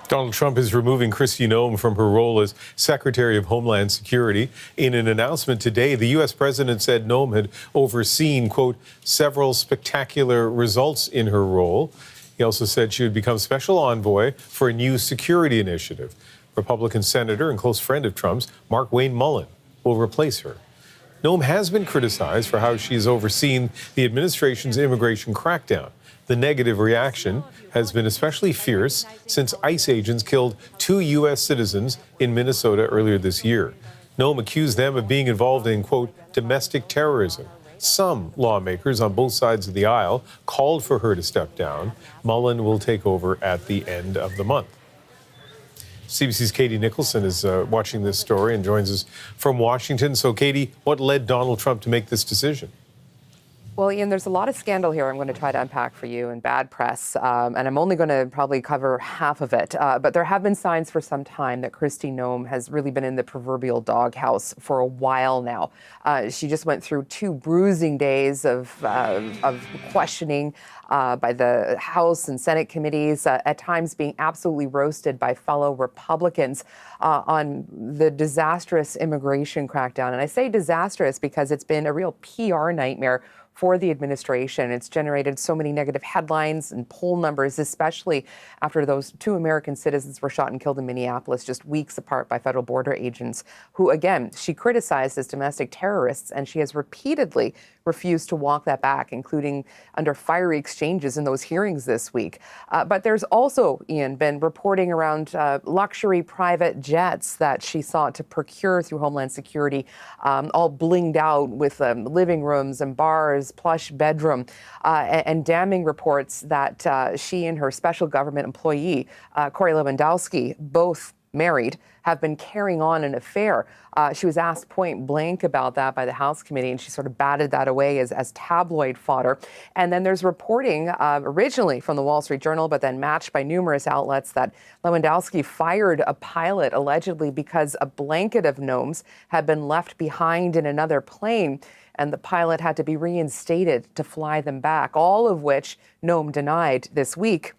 Donald Trump is removing Kristi Neom from her role as Secretary of Homeland Security. In an announcement today, the U.S. president said Neom had overseen, quote, several spectacular results in her role. He also said she would become special envoy for a new security initiative. Republican senator and close friend of Trump's, Mark-Wayne Mullen, will replace her. Neom has been criticized for how she has overseen the administration's immigration crackdown. The negative reaction has been especially fierce since ICE agents killed 2 U.S. citizens in Minnesota earlier this year. Neom accused them of being involved in, quote, domestic terrorism. Some lawmakers on both sides of the aisle called for her to step down. Mullen will take over at the end of the month. CBC's Katie Nicholson is watching this story and joins us from Washington. So, Katie, what led Donald Trump to make this decision? Well, Ian, there's a lot of scandal here I'm going to try to unpack for you and bad press, and I'm only going to probably cover half of it. But there have been signs for some time that Kristi Neom has really been in the proverbial doghouse for a while now. She just went through 2 bruising days of questioning by the House and Senate committees, at times being absolutely roasted by fellow Republicans on the disastrous immigration crackdown. And I say disastrous because it's been a real PR nightmare for the administration. It's generated so many negative headlines and poll numbers, especially after those 2 American citizens were shot and killed in Minneapolis just weeks apart by federal border agents who, again, she criticized as domestic terrorists, and she has repeatedly refused to walk that back, including under fiery exchanges in those hearings this week. But there's also, Ian, been reporting around luxury private jets that she sought to procure through Homeland Security, all blinged out with living rooms and bars, plush bedroom, and damning reports that she and her special government employee, Corey Lewandowski, both married, have been carrying on an affair. She was asked point blank about that by the House committee, and she sort of batted that away as tabloid fodder. And then there's reporting originally from the Wall Street Journal, but then matched by numerous outlets, that Lewandowski fired a pilot allegedly because a blanket of Neom's had been left behind in another plane, and the pilot had to be reinstated to fly them back, all of which Neom denied this week.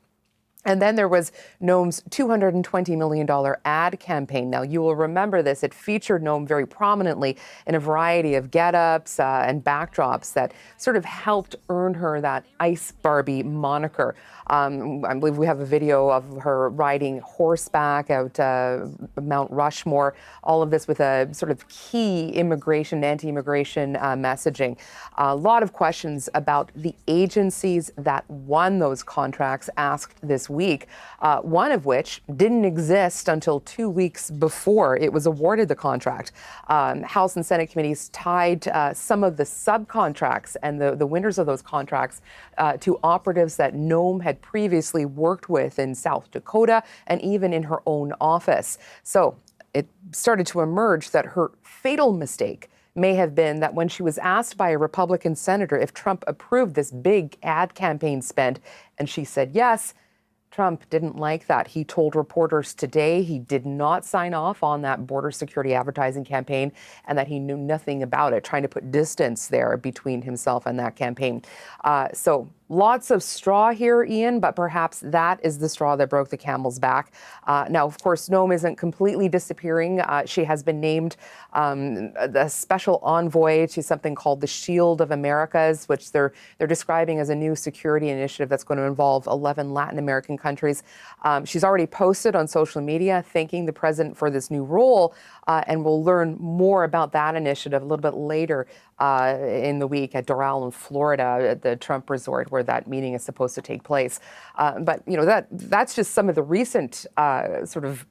And then there was Neom's $220 million ad campaign. Now, you will remember this. It featured Neom very prominently in a variety of get-ups and backdrops that sort of helped earn her that Ice Barbie moniker. I believe we have a video of her riding horseback out Mount Rushmore, all of this with a sort of key immigration, anti-immigration messaging. A lot of questions about the agencies that won those contracts asked this week, one of which didn't exist until 2 weeks before it was awarded the contract. House and Senate committees tied some of the subcontracts and the winners of those contracts to operatives that Neom had previously worked with in South Dakota and even in her own office. So it started to emerge that her fatal mistake may have been that when she was asked by a Republican senator if Trump approved this big ad campaign spend, and she said yes, Trump didn't like that. He told reporters today he did not sign off on that border security advertising campaign and that he knew nothing about it, trying to put distance there between himself and that campaign. So lots of straw here, Ian, but perhaps that is the straw that broke the camel's back. Now, of course, Neom isn't completely disappearing. She has been named the special envoy to something called the Shield of Americas, which they're describing as a new security initiative that's going to involve 11 Latin American countries. She's already posted on social media thanking the president for this new role, and we'll learn more about that initiative a little bit later in the week at Doral in Florida, at the Trump resort where that meeting is supposed to take place. But, you know, that's just some of the recent sort of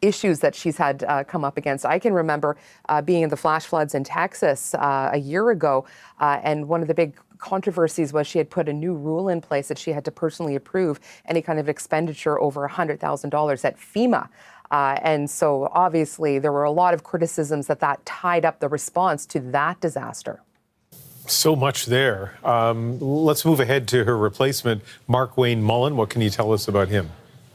issues that she's had come up against. I can remember being in the flash floods in Texas a year ago, and one of the big controversies was she had put a new rule in place that she had to personally approve any kind of expenditure over $100,000 at FEMA. And so obviously there were a lot of criticisms that tied up the response to that disaster. So much there. Let's move ahead to her replacement, Mark-Wayne Mullen. What can you tell us about him?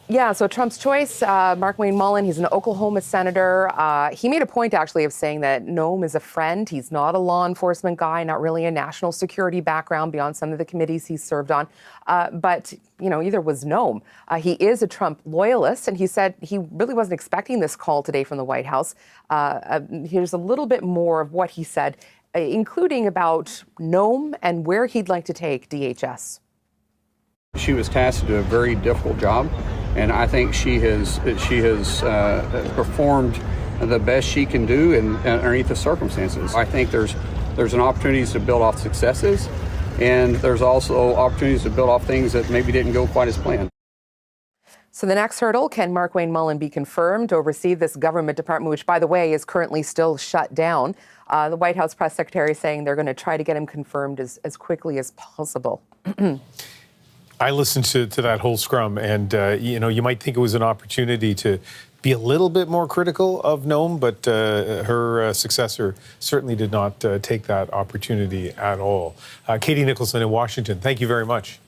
Yeah, so Trump's choice, Markwayne Mullin, he's an Oklahoma senator. He made a point, actually, of saying that Neom is a friend. He's not a law enforcement guy, not really a national security background beyond some of the committees he's served on. But, either was Neom. He is a Trump loyalist, and he said he really wasn't expecting this call today from the White House. Here's a little bit more of what he said, including about Neom and where he'd like to take DHS. She was tasked to do a very difficult job, and I think she has performed the best she can do underneath the circumstances. I think there's an opportunity to build off successes, and there's also opportunities to build off things that maybe didn't go quite as planned. So the next hurdle, can Markwayne Mullin be confirmed to oversee this government department, which, by the way, is currently still shut down? The White House press secretary saying they're going to try to get him confirmed as quickly as possible. I listened to that whole scrum, and you might think it was an opportunity to be a little bit more critical of Neom, but her successor certainly did not take that opportunity at all. Katie Nicholson in Washington, thank you very much.